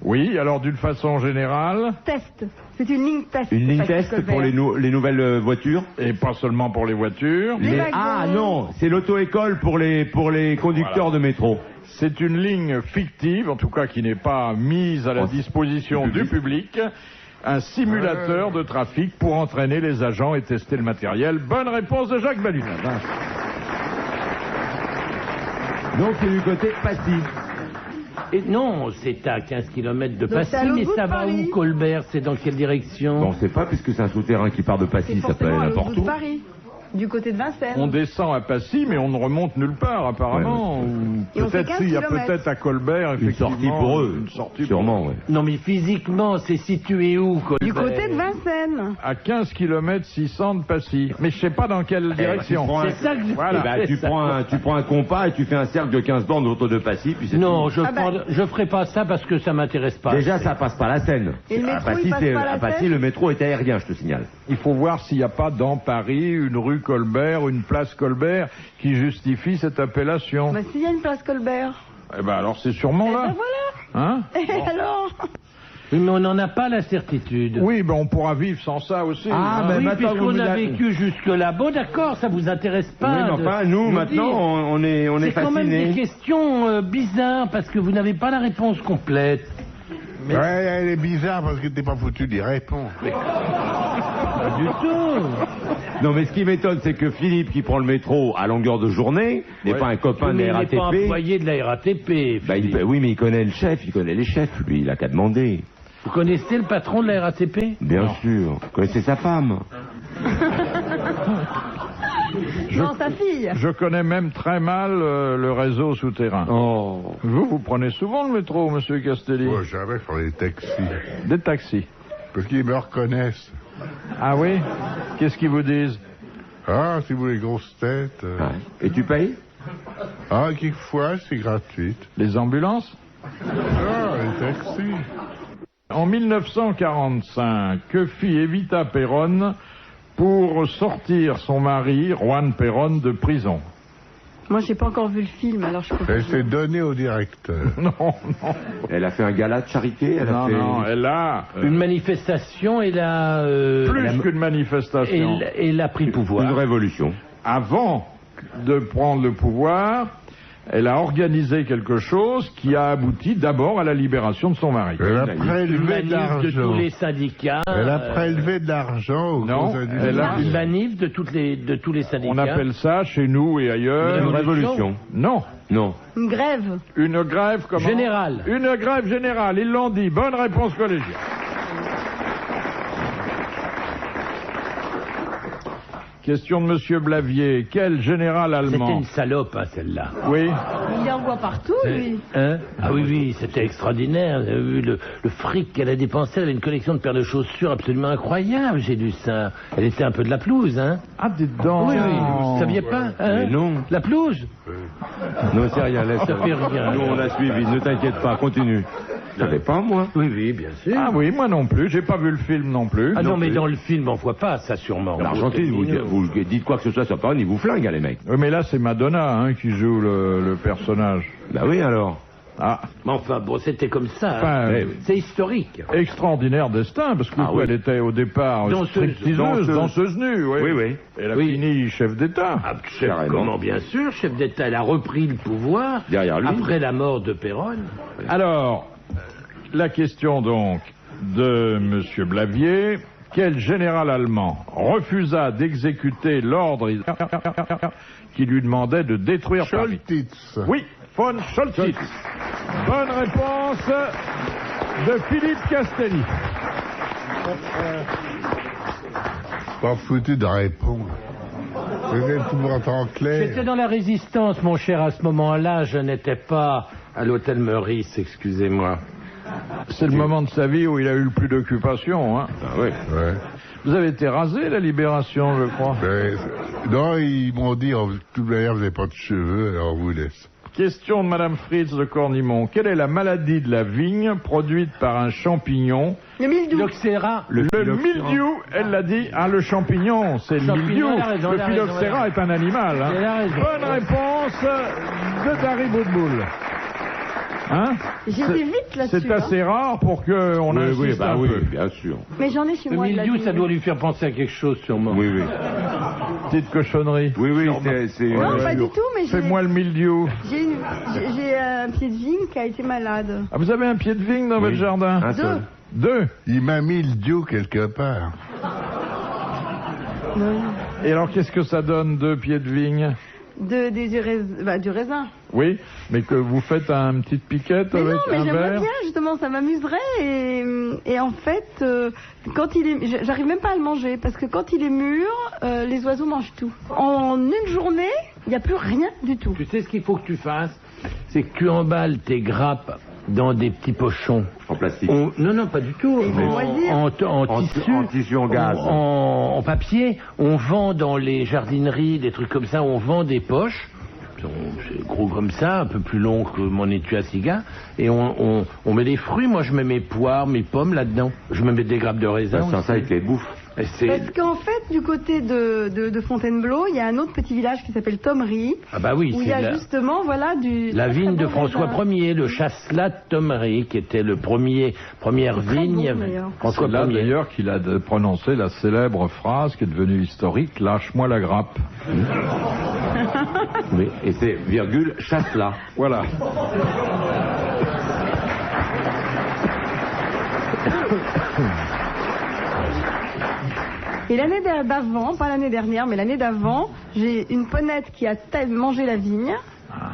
Oui, alors d'une façon générale, Test. C'est une ligne test. Une ligne Passy test Colbert. pour les nouvelles voitures? et pas seulement pour les voitures, Les wagons. Ah non, c'est l'auto-école pour les conducteurs de métro. c'est une ligne fictive, en tout cas qui n'est pas mise à la disposition du public, un simulateur de trafic pour entraîner les agents et tester le matériel. Bonne réponse de Jacques Balutin. Donc c'est du côté de Passy. Et non, c'est à 15 km de Donc, Passy, c'est à l'autre mais bout ça de va Paris. où, Colbert? C'est dans quelle direction? Bon, on sait pas, puisque c'est un souterrain qui part de Passy, C'est ça peut forcément aller à l'autre n'importe bout où. de Paris, du côté de Vincennes. On descend à Passy, mais on ne remonte nulle part, apparemment. Ou Et on fait peut-être 15 s'il y a kilomètres. peut-être à Colbert, Une effectivement. sortie pour eux, Une sortie sûrement, ouais. Non, mais physiquement, c'est situé où, Colbert? Du côté de Vincennes. À 15 km 600 de Passy. Mais je sais pas dans quelle direction. tu prends C'est ça que je Voilà. Eh ben, tu prends un compas et tu fais un cercle de 15 bornes autour de Passy, puis c'est Non, tout. je ferai pas ça parce que ça m'intéresse pas. Déjà, ça passe pas la Seine. Et le À métro, Passy, il passe pas la à Passy, Seine le métro est aérien, je te signale. Il faut voir s'il n'y a pas dans Paris une rue Colbert, une place Colbert qui justifie cette appellation. Bah, s'il y a une place Colbert. Eh ben alors c'est sûrement Eh là. ben voilà. Hein Et alors? Oui, mais on n'en a pas la certitude. Oui, ben on pourra vivre sans ça aussi. Ah, hein. ben, Oui, maintenant, puisqu'on vous a l'avez- vécu jusque-là. Bon, d'accord, ça vous intéresse pas. Oui, mais enfin, nous, de maintenant, dire. on est C'est quand même des fascinés. questions bizarres parce que vous n'avez pas la réponse complète. Ouais, elle est bizarre parce que t'es pas foutu d'y répondre. Pas du tout. Non, mais ce qui m'étonne, c'est que Philippe, qui prend le métro à longueur de journée, n'est Ouais. pas un copain de Mais la il n'est pas RATP. employé de la RATP. Bah, Philippe. oui, mais il connaît le chef, il connaît les chefs, lui, il a qu'à demander. Vous connaissez le patron de la RATP? Bien sûr. Vous connaissez sa femme. Non, sa fille. Je connais même très mal le réseau souterrain. Oh. Vous prenez souvent le métro, monsieur Castelli? Moi, jamais faire des taxis. Des taxis. Parce qu'ils me reconnaissent. Ah oui? Qu'est-ce qu'ils vous disent? Ah, si vous les grosses têtes. Ouais. Et tu payes? Ah, quelquefois, c'est gratuit. Les ambulances? Ah, les taxis. En 1945, que fit Evita Perón pour sortir son mari, Juan Perón, de prison? Moi, j'ai pas encore vu le film, alors je peux pas. Elle s'est donnée au directeur. Non, non. Elle a fait un gala de charité, elle a Non, fait... non, elle a Une manifestation et la. plus qu'une manifestation. Elle a pris le pouvoir. Une révolution. Avant de prendre le pouvoir, elle a organisé quelque chose qui a abouti d'abord à la libération de son mari. Elle a Une prélevé de manif de l'argent. tous les syndicats. Elle a prélevé de l'argent aux non, gros individus. elle a- Une manif de tous les syndicats. On appelle ça chez nous et ailleurs Une révolution. Non, Non. Une grève. une grève comment? Générale. Une grève générale, ils l'ont dit. Bonne réponse collégiale. Question de Monsieur Blavier. Quel général C'était allemand? une salope, hein, celle-là. Oui. Il en voit partout, lui. Hein? Ah oui, oui, c'était extraordinaire. Vous avez vu le fric qu'elle a dépensé. Elle avait une collection de paires de chaussures absolument incroyable. J'ai lu ça. Elle était un peu de la pelouse, hein? Ah, dites donc. Oui, oui. Vous saviez pas, hein? Mais non. La pelouse? Non, c'est rien, laisse. Ça fait rien. Nous, on a suivi, ne t'inquiète pas, continue. Je savais pas, moi. Oui, oui, bien sûr. Ah oui, moi non plus. J'ai pas vu le film non plus. Ah non, mais plus. dans le film, on voit pas ça sûrement. L'Argentine, vous dites quoi que ce soit sur Paris, ils vous flinguent, hein, les mecs. Oui, mais là, c'est Madonna hein, qui joue le personnage. Bah oui, alors. Ah, Mais enfin, bon, c'était comme ça. Enfin, hein. C'est historique. extraordinaire destin, parce que Ah oui. elle était au départ Danseuse. danseuse nue. Oui, Oui, oui. Elle a Oui. fini chef d'État. Ah, chef, Carrément. comment, bien sûr, chef d'État, elle a repris le pouvoir Derrière lui. après la mort de Péronne. Alors, la question donc de Monsieur Blavier. Quel général allemand refusa d'exécuter l'ordre qui lui demandait de détruire Paris? Scholtitz. Oui, von Scholtitz. Bonne réponse de Philippe Castelli. Pas foutu de répondre. Vous êtes tout en J'étais clair. dans la résistance, mon cher, à ce moment-là. Je n'étais pas à l'hôtel Meurice, excusez-moi. C'est le moment de sa vie où il a eu le plus d'occupation. Hein. Ah oui. Ouais. Vous avez été rasé, la Libération, je crois. Non, ils m'ont dit, de toute manière, vous n'avez pas de cheveux, alors on vous laisse. Question de Madame Fritz de Cornimont. Quelle est la maladie de la vigne produite par un champignon? Le mildiou. Phylloxéra. Le mildiou, elle l'a dit. Ah, le champignon, c'est le Champignon, mildiou. elle a raison, Le elle a raison, phylloxéra elle est un animal. Hein. Elle a raison. Bonne réponse de Dari Boudboul. Hein? J'ai été vite là-dessus. C'est assez rare pour qu'on Oui, insiste oui, bah un oui, peu. bien sûr. Mais j'en ai chez Le moi de la mildiou, vigne. ça doit lui faire penser à quelque chose, sûrement. Oui, oui. Petite cochonnerie. Oui, oui, c'est... Non, Ouais, pas ouais. du tout, mais Fais-moi le mildiou. j'ai un pied de vigne qui a été malade. Ah, vous avez un pied de vigne dans votre jardin? Un seul. Deux. Il m'a mis le dieu quelque part. Non. Et alors, qu'est-ce que ça donne, deux pieds de vigne? du raisin. Oui, mais que vous faites une petite piquette Mais avec non, mais un j'aimerais verre. bien, justement, ça m'amuserait. Et en fait, quand il est... J'arrive même pas à le manger, parce que quand il est mûr, les oiseaux mangent tout. En une journée, il n'y a plus rien du tout. Tu sais ce qu'il faut que tu fasses? C'est que tu emballes tes grappes dans des petits pochons. En plastique. Non, pas du tout. Ils vont moisir. En tissu. En tissu en gaz. En papier. On vend dans les jardineries, des trucs comme ça, on vend des poches. C'est gros comme ça, un peu plus long que mon étui à cigare. Et on met des fruits. Moi, je mets mes poires, mes pommes là-dedans. Je me mets des grappes de raisin. Sans ça, il te les bouffe. Et c'est- Parce qu'en fait, du côté de Fontainebleau, il y a un autre petit village qui s'appelle Thomery, Ah bah oui, où il y c'est a justement, voilà, du... la très, vigne très de bon François raisin. Ier, le Chasselas de Thomery, qui était le première C'est très vigne. bon, d'ailleurs. François C'est là Ier. d'ailleurs qu'il a prononcé la célèbre phrase qui est devenue historique, lâche-moi la grappe. Oui. Et c'est virgule, chasse-là. Voilà. Et l'année d'avant, pas l'année dernière, mais l'année d'avant, j'ai une ponette qui a mangé la vigne.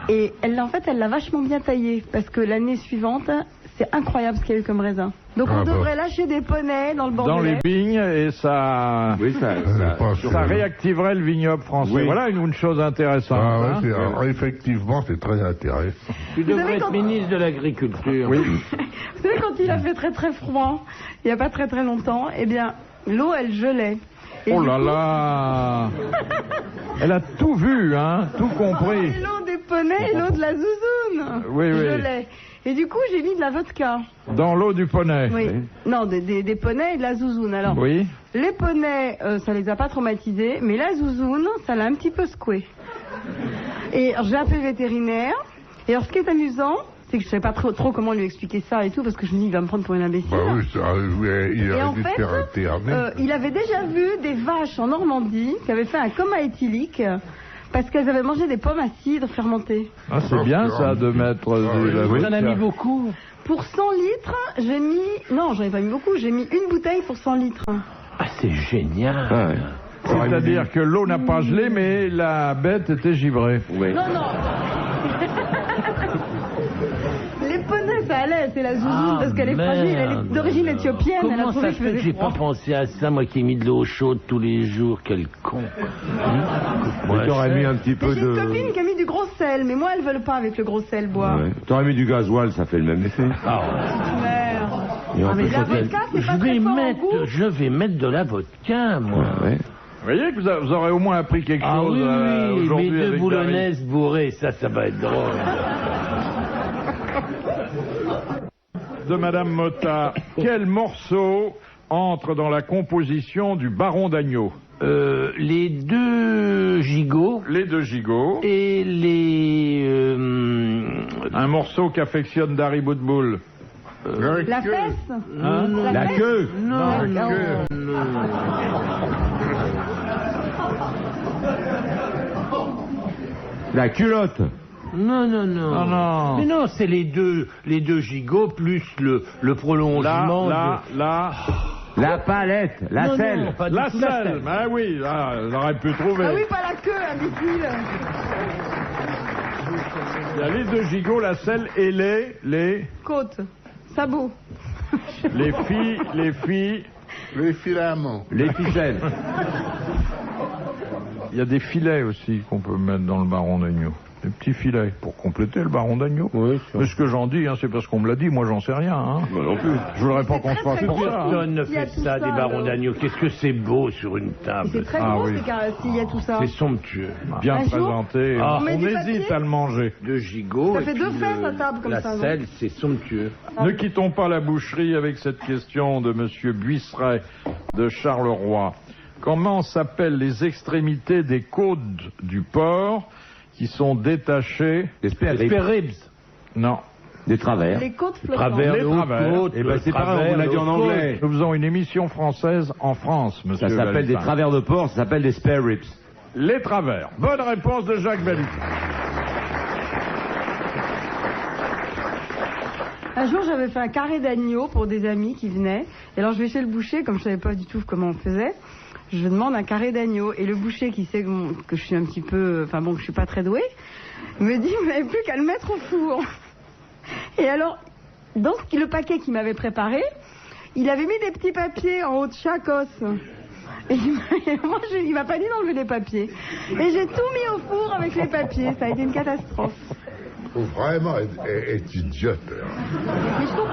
Et elle l'a vachement bien taillée. Parce que l'année suivante, c'est incroyable ce qu'il y a eu comme raisin. Donc on Ah bon. devrait lâcher des poneys dans le Dans les Bordelais. vignes et ça Oui, ça. pas ça sûr. réactiverait le vignoble français. Oui. Voilà une chose intéressante. Ah ouais, hein. alors, effectivement, c'est très intéressant. Tu devrais savez, être quand- ministre de l'Agriculture. Oui. Vous savez, quand il a fait très très froid, il n'y a pas très très longtemps, eh bien, l'eau, elle gelait. Et Oh du là coup- là. Elle a tout vu, hein, tout compris. Et l'eau des poneys et l'eau de la zouzoune. Oui, oui. Gelait. Et du coup, j'ai mis de la vodka. Dans l'eau du poney. Oui. Non, des poneys et de la zouzoune. Alors, Oui. les poneys, ça les a pas traumatisés, mais la zouzoune, ça l'a un petit peu secoué. Et alors, j'ai appelé le vétérinaire. Et alors, ce qui est amusant, c'est que je savais pas trop comment lui expliquer ça et tout, parce que je me dis, il va me prendre pour une imbécile. Bah oui, il Et aurait en dû fait, se faire interner. il avait déjà vu des vaches en Normandie qui avaient fait un coma éthylique parce qu'elles avaient mangé des pommes à cidre fermentées. Ah, c'est bien ça de mettre de la Vous en avez mis vodka. beaucoup. Pour 100 litres, j'ai mis... Non, j'en ai pas mis beaucoup, j'ai mis une bouteille pour 100 litres. Ah, c'est génial. Ah ouais. C'est-à-dire que l'eau n'a pas gelé, mais la bête était givrée. Oui. Non, non. Les poneys, ça allait, c'est la zouzoune parce qu'elle est fragile, elle est d'origine éthiopienne, elle a Comment trouvé ça que se fait que faisait j'ai pas froid. pensé à ça, moi qui ai mis de l'eau chaude tous les jours, quel con. Mais t'aurais mis un petit Mais peu j'ai une de. copine qui a mis du gros sel, mais moi, elles veulent pas avec le gros sel boire. Ouais. T'aurais mis du gasoil, ça fait le même effet. Ah, Merde. Et en Ah, mais plus, la faut qu'elle- vodka, c'est pas très fort en goût. je vais mettre de la vodka, moi. Ouais. Vous voyez que vous aurez au moins appris quelque Ah chose oui, oui, aujourd'hui mes deux avec boulonnaises bourrées, ça va être drôle. Dari. De Madame Motta. Quel morceau entre dans la composition du Baron d'Agneau? Les deux gigots Les deux gigots. et les... Un morceau qu'affectionne Dari Boudboul. La fesse Hein? La fesse queue. Non, La non, queue. non. La culotte. Non, non, non. Ah non. Mais non, c'est les deux gigots plus le prolongement La palette. La Non, selle. non, pas du La tout selle. Ah oui, là, on aurait pu trouver. Ah oui, pas la queue, imbécile. Il y a les deux gigots, la selle et les Côte, sabot. filles. Les filaments. Les ficelles. Il y a des filets aussi qu'on peut mettre dans le Baron d'Agneau. Des petits filets pour compléter le Baron d'Agneau. Oui, Mais ce que j'en dis, hein, c'est parce qu'on me l'a dit, moi j'en sais rien. Hein. Moi non plus. Je voudrais pas C'est qu'on se très, fasse très pour bien. ça. hein. Personne ne Il y a fait tout ça, ça, des barons alors. d'agneau. Qu'est-ce que c'est beau sur une C'est table. très Ah gros, oui. s'il y a tout ça. C'est somptueux. Bien Un jour, présenté. Ah. On on met du hésite papier à le manger. Deux gigots. Ça et fait puis deux fesses à table comme la ça, non selle, c'est somptueux. Ne quittons pas la boucherie avec cette question de Monsieur Buisseret de Charleroi. Comment s'appellent les extrémités des côtes du porc qui sont détachées? Des spare Spare ribs. Non. Des travers. Les côtes Travers, Les le haut travers. côte, Eh ben, le c'est pareil, on travers, l'a dit le en haut anglais. côte. Nous faisons une émission française en France, Monsieur. Ça s'appelle des Valsin. travers de porc, ça s'appelle des spare ribs. Les travers. Bonne réponse de Jacques Balutin. Un jour, j'avais fait un carré d'agneau pour des amis qui venaient. Et alors, je vais chez le boucher, comme je savais pas du tout comment on faisait. je demande un carré d'agneau. Et le boucher qui sait que je suis un petit peu... Enfin bon, que je suis pas très douée, me dit, vous n'avez plus qu'à le mettre au four. Et alors, dans le paquet qu'il m'avait préparé, il avait mis des petits papiers en haut de chaque os. Et moi, il m'a pas dit d'enlever les papiers. Et j'ai tout mis au four avec les papiers. Ça a été une catastrophe. Vraiment, est idiote. Mais je trouve...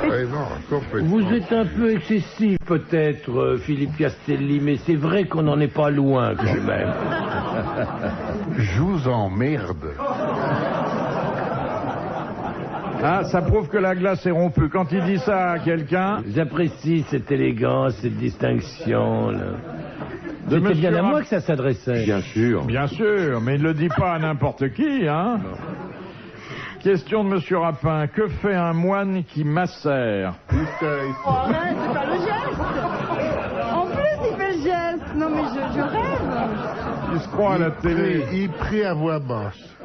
Vraiment, complètement. Vous êtes un peu excessif, peut-être, Philippe Castelli, mais c'est vrai qu'on n'en est pas loin, quand même. Je vous emmerde. Ah, ça prouve que la glace est rompue. Quand il dit ça à quelqu'un... J'apprécie cette élégance, cette distinction, là. De C'était bien monsieur à moi que ça s'adressait. Bien sûr. Bien sûr, mais il ne le dit pas à n'importe qui, hein. Question de monsieur Rapin. Que fait un moine qui macère? Oh, arrête, c'est pas le geste. En plus, il fait le geste. Non, mais je rêve. Il se croit à la télé. Il prie à voix basse.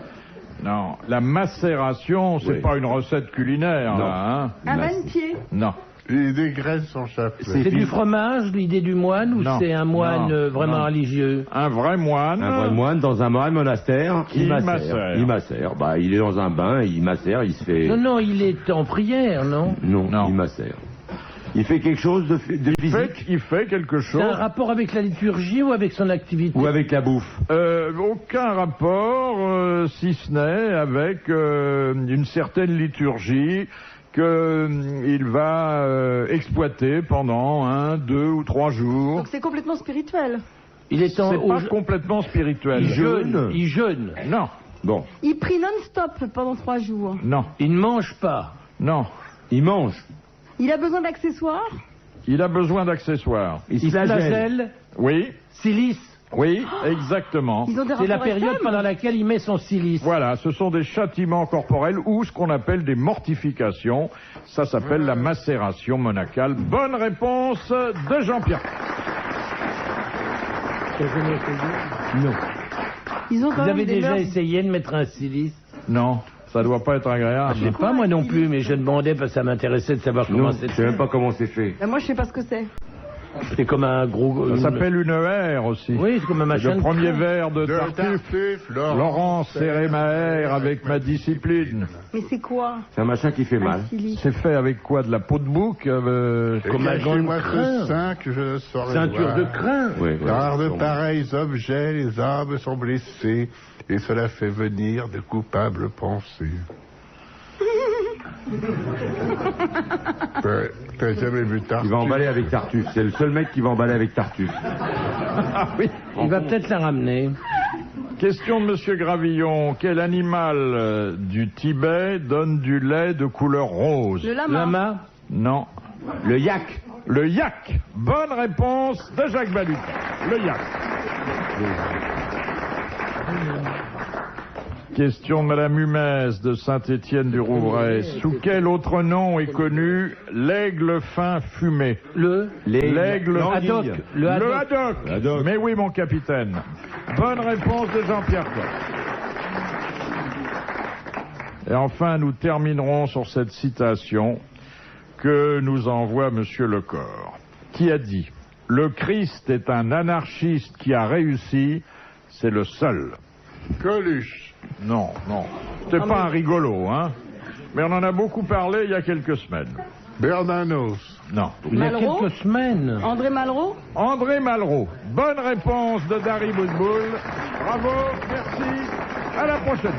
Non, la macération, c'est Oui. pas une recette culinaire, Non. là, hein. Un van-pied. Non. Il dégraisse son chapelet. C'est du fromage, l'idée du moine, ou Non. c'est un moine Non. vraiment Non. religieux? Un vrai moine. Un vrai moine dans un monastère, Qui macère. Il macère. Bah, il est dans un bain, il macère, il se fait... Non, non, il est en prière, non? Non, Non. il macère. Il fait quelque chose de physique Il fait quelque chose. C'est un rapport avec la liturgie ou avec son activité? ou avec la bouffe? Aucun rapport, si ce n'est avec une certaine liturgie qu'il va exploiter pendant 1, 2 ou 3 jours. Donc c'est complètement spirituel. Il est en... C'est pas complètement spirituel. Il jeûne. Il jeûne. Non, Bon, Il prie non-stop pendant 3 jours. non, Il ne mange pas. non. il mange. Il a besoin d'accessoires. Il a besoin d'accessoires. Il se flagelle. Oui, Silice. oui, exactement. Ils ont des C'est la rapports période SM. pendant laquelle il met son silice. Voilà, ce sont des châtiments corporels ou ce qu'on appelle des mortifications. Ça s'appelle la macération monacale. Bonne réponse de Jean-Pierre. Non. Ils ont quand Vous même avez des déjà mœurs. essayé de mettre un silice? Non, ça doit pas être agréable. Je sais pas moi non plus, mais je demandais parce que ça m'intéressait de savoir comment Non, je sais c'était. même pas comment c'est fait. Ben, moi, je sais pas ce que c'est. C'est comme un gros... Ça s'appelle une R aussi. Oui, c'est comme un machin Le de premier train. verre de De Tartuffe. Tartuffe, Laurence serrait ma R avec ma discipline. Mais c'est quoi C'est un machin qui fait mal. un silice? C'est fait avec quoi? De la peau de bouc Comme un grand moi crin. ce sein que je ne saurais Ceinture voir. de crin. Oui, oui, Par de sûrement. pareils objets, les âmes sont blessées, et cela fait venir de coupables pensées. T'as jamais vu Tartuffe? Il va emballer avec Tartuffe. C'est le seul mec qui va emballer avec Tartuffe. Ah oui. Il va peut-être la ramener. Question de Monsieur Gravillon. Quel animal du Tibet donne du lait de couleur rose? Le lama. Lama. Non. Le yak. Le yak. Bonne réponse de Jacques Balutin. Le yak. Question de Madame Humez de Saint-Étienne-du-Rouvray. Sous quel autre nom est connu l'aigle fin fumé? L'aigle haddock. Le haddock. haddock. Haddock. Mais oui, mon capitaine. Bonne réponse de Jean-Pierre Coq. Et enfin, nous terminerons sur cette citation que nous envoie Monsieur Lecor, qui a dit « Le Christ est un anarchiste qui a réussi, c'est le seul. » Coluche. Non, non. C'était pas un rigolo, hein. Mais on en a beaucoup parlé il y a quelques semaines. Bernanos. Non. Il y a Malraux. quelques semaines. André Malraux. André Malraux. Bonne réponse de Dari Boudboul. Bravo, merci. À la prochaine.